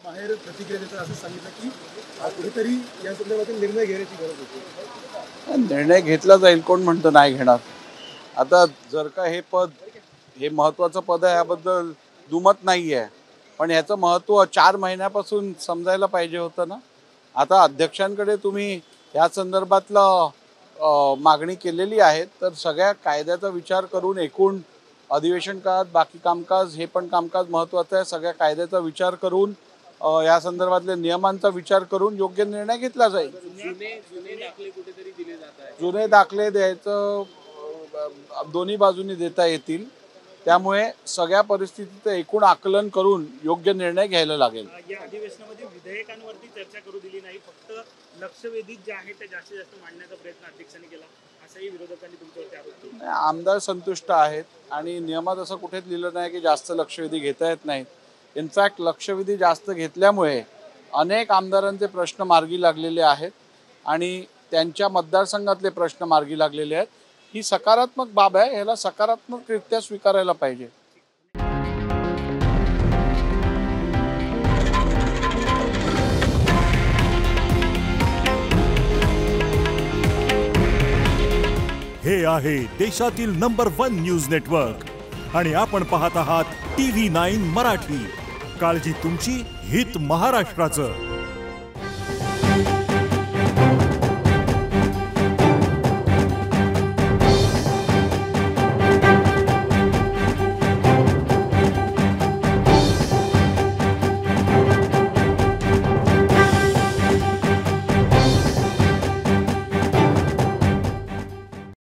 बाहेर प्रतिक्रिया देतात असं सांगितलं की कुठेतरी या संदर्भातील निर्णय घेण्याची गरज होती. निर्णय घेतला जाईल, कोण म्हणतं नाही घेणार. आता जर का हे महत्त्वाचं पद आहे याबद्दल दुमत नाही आहे, पण ह्याचं महत्त्व 4 महिन्यापासून समजायला पाहिजे होतं ना. आता अध्यक्षांकडे तुम्ही या संदर्भातलं मागणी केलेली आहे, तर सगळ्या कायद्याचा विचार करून एकूण अधिवेशन काळात बाकी कामकाज हे पण कामकाज महत्त्वाचं आहे. सगळ्या कायद्याचा विचार करून या संदर्भातल्या नियमांचा विचार करून योग्य निर्णय घेतला जाईल. जुने दाखले कुठेतरी दिले जात आहेत. जुने दाखले द्यायचं दोन्ही बाजूनी देता येतील, त्यामुळे सगळ्या परिस्थितीचं एकूण आकलन करून योग्य निर्णय घ्यायला लागेल. या अधिवेशनामध्ये विधेयकांवरती चर्चा करू दिली नाही, फक्त लक्षवेधी जे आहे ते जास्तीत जास्त मांडण्याचा प्रयत्न अध्यक्षांनी केला, असंही विरोधकांनी तुमच्यावरती आरोप केला. आमदार संतुष्ट आहेत आणि नियमात असं कुठेच लिहिलं नाही की जास्त लक्षवेधी घेता येत नाहीत. इनफॅक्ट लक्षवेधी जास्त घेतल्यामुळे अनेक आमदारांचे प्रश्न मार्गी लागलेले आहेत आणि त्यांच्या मतदारसंघातले प्रश्न मार्गी लागलेले आहेत. ही सकारात्मक बाब आहे, ह्याला सकारात्मकरित्या स्वीकारायला पाहिजे. हे आहे देशातील नंबर 1 न्यूज नेटवर्क आणि आपण पाहत आहात TV9 मराठी. काळजी तुमची, हित महाराष्ट्राचं.